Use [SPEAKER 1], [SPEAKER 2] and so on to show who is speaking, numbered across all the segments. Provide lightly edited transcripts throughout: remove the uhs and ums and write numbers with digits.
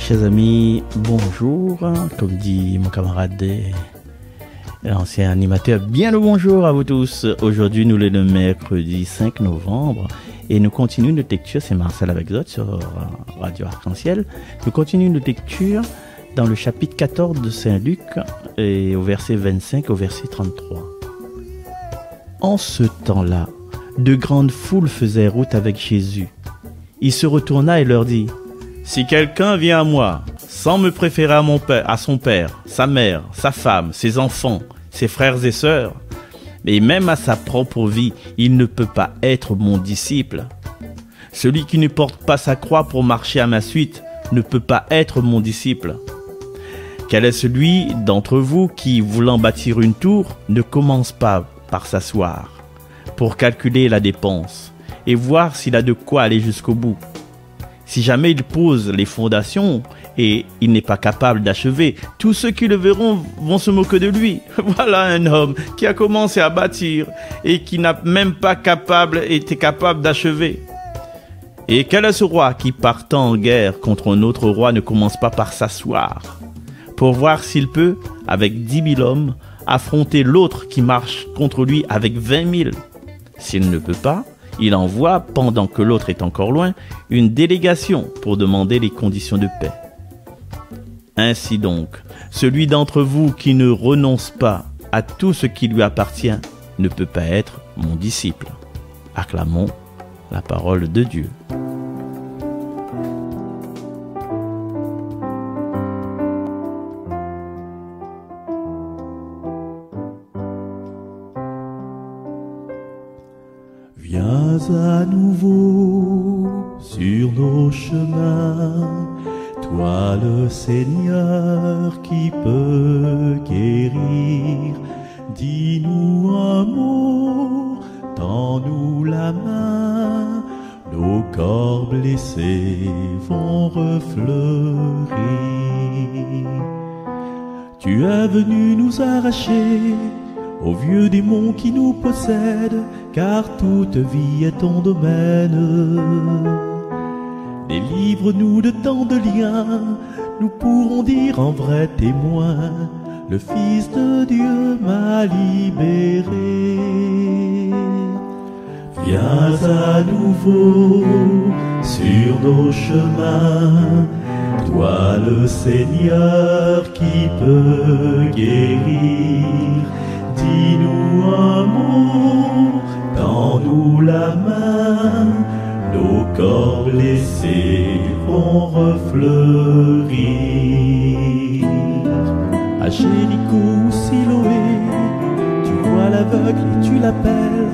[SPEAKER 1] Chers amis, bonjour. Comme dit mon camarade, l'ancien animateur, bien le bonjour à vous tous. Aujourd'hui, nous sommes le mercredi 5 novembre et nous continuons notre lecture. C'est Marcel avec Zot sur Radio Arc-en-Ciel. Nous continuons notre lecture dans le chapitre 14 de Saint-Luc et au verset 25 au verset 33. En ce temps-là, de grandes foules faisaient route avec Jésus. Il se retourna et leur dit: si quelqu'un vient à moi, sans me préférer à mon père, à son père, sa mère, sa femme, ses enfants, ses frères et sœurs, mais même à sa propre vie, il ne peut pas être mon disciple. Celui qui ne porte pas sa croix pour marcher à ma suite ne peut pas être mon disciple. Quel est celui d'entre vous qui, voulant bâtir une tour, ne commence pas par s'asseoir pour calculer la dépense et voir s'il a de quoi aller jusqu'au bout? Si jamais il pose les fondations et il n'est pas capable d'achever, tous ceux qui le verront vont se moquer de lui. Voilà un homme qui a commencé à bâtir et qui n'a même pas été capable d'achever. Et quel est ce roi qui, partant en guerre contre un autre roi, ne commence pas par s'asseoir pour voir s'il peut, avec 10 000 hommes, affronter l'autre qui marche contre lui avec 20 000? S'il ne peut pas, il envoie, pendant que l'autre est encore loin, une délégation pour demander les conditions de paix. Ainsi donc, celui d'entre vous qui ne renonce pas à tout ce qui lui appartient ne peut pas être mon disciple. Acclamons la parole de Dieu.
[SPEAKER 2] Viens à nouveau sur nos chemins, toi le Seigneur qui peut guérir. Dis-nous un mot, tends-nous la main, nos corps blessés vont refleurir. Tu es venu nous arracher au vieux démon qui nous possède, car toute vie est ton domaine. Délivre-nous de tant de liens, nous pourrons dire en vrai témoin, le Fils de Dieu m'a libéré. Viens à nouveau sur nos chemins, toi le Seigneur qui peut guérir. Dis-nous un mot, tends-nous la main, nos corps blessés vont refleurir. À Jéricho ou Siloé, tu vois l'aveugle et tu l'appelles.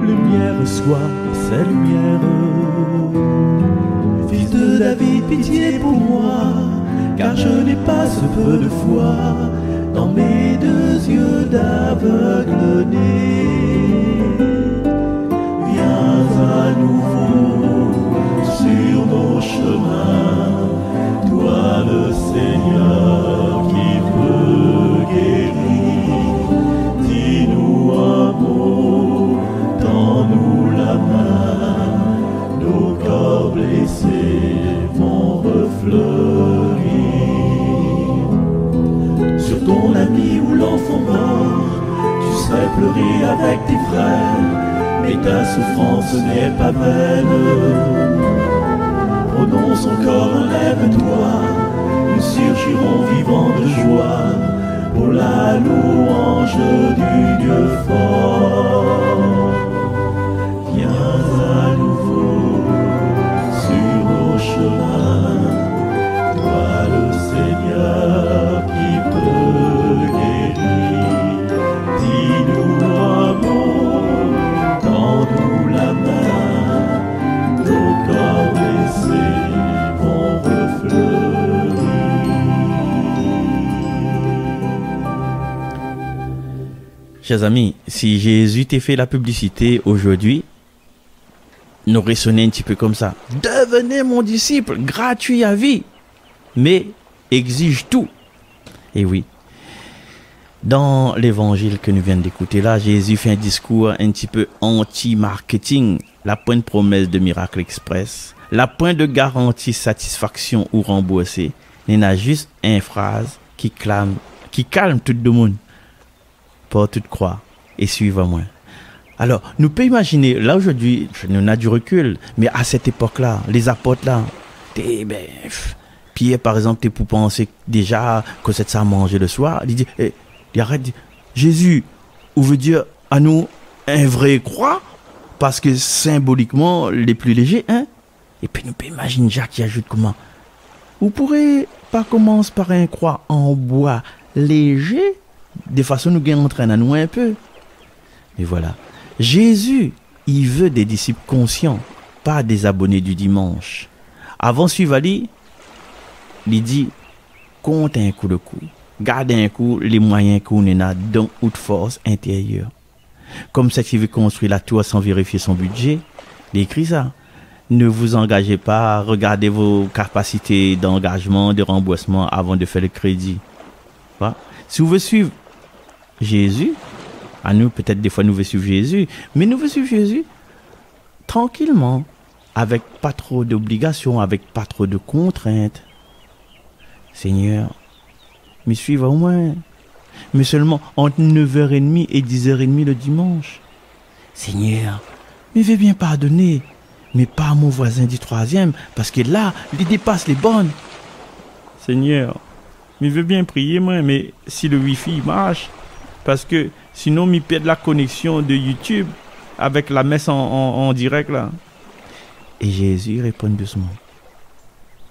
[SPEAKER 2] Lumière reçoit sa lumière. Fils de David, pitié pour moi, car je n'ai pas ce peu de foi dans mes deux yeux d'aveugle né. Viens à nouveau sur nos chemins, toi le Seigneur qui peut guérir. Dis-nous un mot, tends-nous la main, nos corps blessés vont refleurir. Sur ton ami ou l'enfant mort, tu sais pleurer avec tes frères, mais ta souffrance n'est pas vaine. Prononce encore un lève-toi, nous surgirons vivants de joie pour la louange du Dieu fort. Viens à nouveau sur nos chemins, toi le Seigneur qui peut guérir. Dis-nous un mot, tends-nous la main, nos corps blessés vont refleurir.
[SPEAKER 1] Chers amis, si Jésus t'a fait la publicité aujourd'hui, nous résonnons un petit peu comme ça. Devenez mon disciple, gratuit à vie, mais exige tout. Et oui, dans l'évangile que nous venons d'écouter là, Jésus fait un discours un petit peu anti-marketing, la bonne promesse de miracle express, La point de garantie satisfaction ou remboursé. Il y a juste une phrase qui calme tout le monde. Pour toute croire et suivre moi. Alors, nous pouvons imaginer, là aujourd'hui, nous avons du recul, mais à cette époque-là, les apôtres là, Pierre par exemple, t'es pour penser déjà que c'est ça à manger le soir, il dit, il arrête, dit, Jésus, ou veut dire à nous un vrai croix, parce que symboliquement, les plus légers, hein? Et puis nous pouvons imaginer Jacques qui ajoute comment? Vous pourrez pas commencer par un croix en bois léger, de façon nous gagnons entraîne à nous un peu. Et voilà. Jésus, il veut des disciples conscients, pas des abonnés du dimanche. Avant suivre Ali, il dit, compte un coup de coup, garde un coup les moyens qu'on a dans haute force intérieure. Comme ça qui veut construire la tour sans vérifier son budget, il écrit ça. Ne vous engagez pas, regardez vos capacités d'engagement, de remboursement avant de faire le crédit. Voilà. Si vous voulez suivre Jésus, à nous peut-être des fois nous voulons suivre Jésus, mais nous voulons suivre Jésus tranquillement, avec pas trop d'obligations, avec pas trop de contraintes. Seigneur, mais suivre au moins, mais seulement entre 9h30 et 10h30 le dimanche. Seigneur, mais veux bien pardonner, mais pas à mon voisin du 3e, parce que là, il dépasse les bornes. Seigneur, mais veux bien prier moi, mais si le wifi marche, parce que sinon, m'y perd la connexion de YouTube avec la messe en direct là. Et Jésus répond doucement.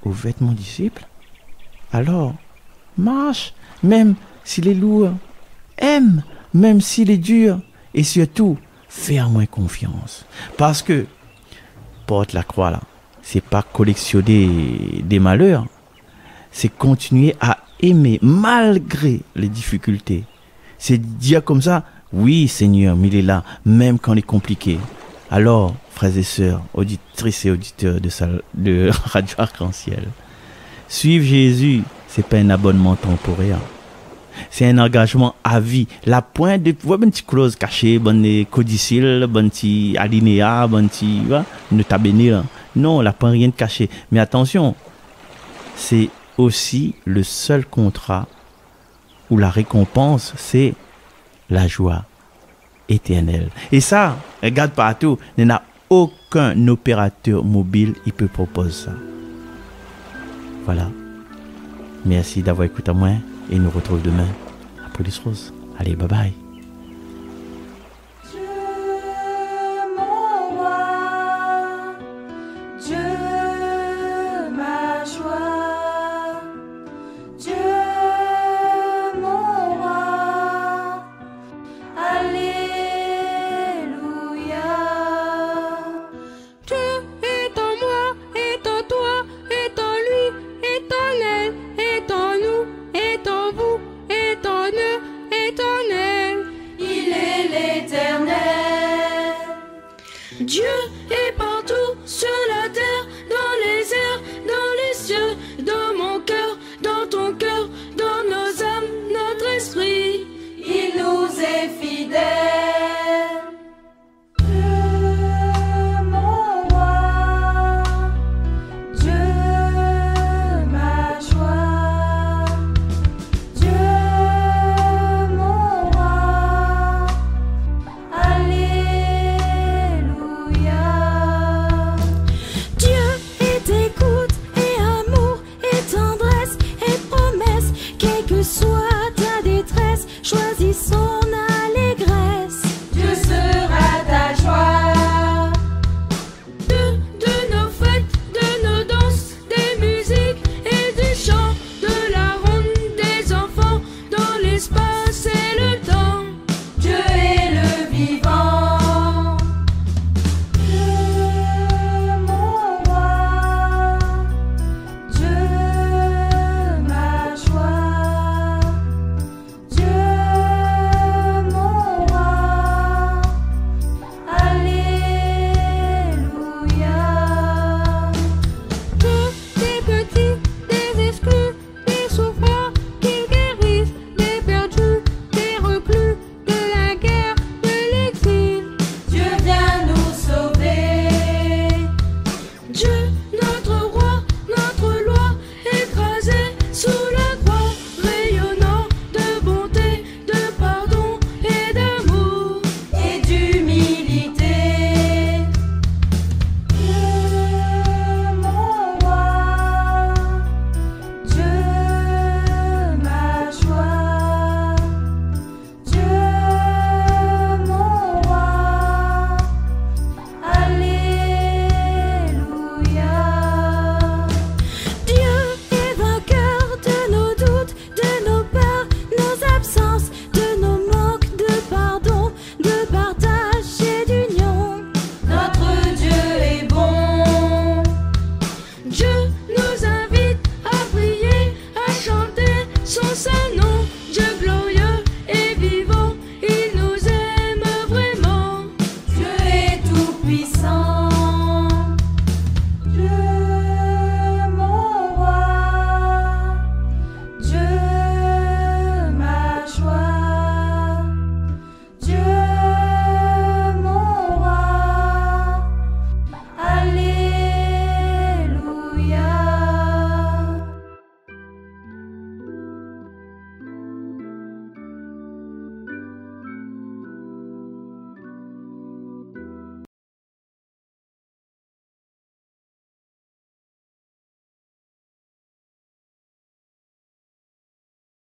[SPEAKER 1] Vous êtes mon disciple? Alors, marche, même s'il est lourd. Aime, même s'il est dur. Et surtout, fais-moi confiance. Parce que, porte la croix là, c'est pas collectionner des malheurs. C'est continuer à aimer malgré les difficultés. C'est dire comme ça, oui Seigneur, mais il est là, même quand il est compliqué. Alors, frères et sœurs, auditrices et auditeurs de Radio Arc-en-Ciel, suivre Jésus, c'est pas un abonnement temporaire. C'est un engagement à vie. La pointe de, une petite clause cachée, bonne codicile, bonne petit alinéa, bonne petit, ne t'a béni. Non, la pointe rien de caché. Mais attention, c'est aussi le seul contrat où la récompense, c'est la joie éternelle. Et ça, regarde partout, il n'y a aucun opérateur mobile qui peut proposer ça. Voilà. Merci d'avoir écouté à moi et nous retrouvons demain à Police Rose. Allez, bye bye.
[SPEAKER 3] Dieu est partout sur la terre, dans les airs, dans les cieux, dans mon cœur, dans ton cœur, dans nos âmes, notre esprit. Il nous est fidèle.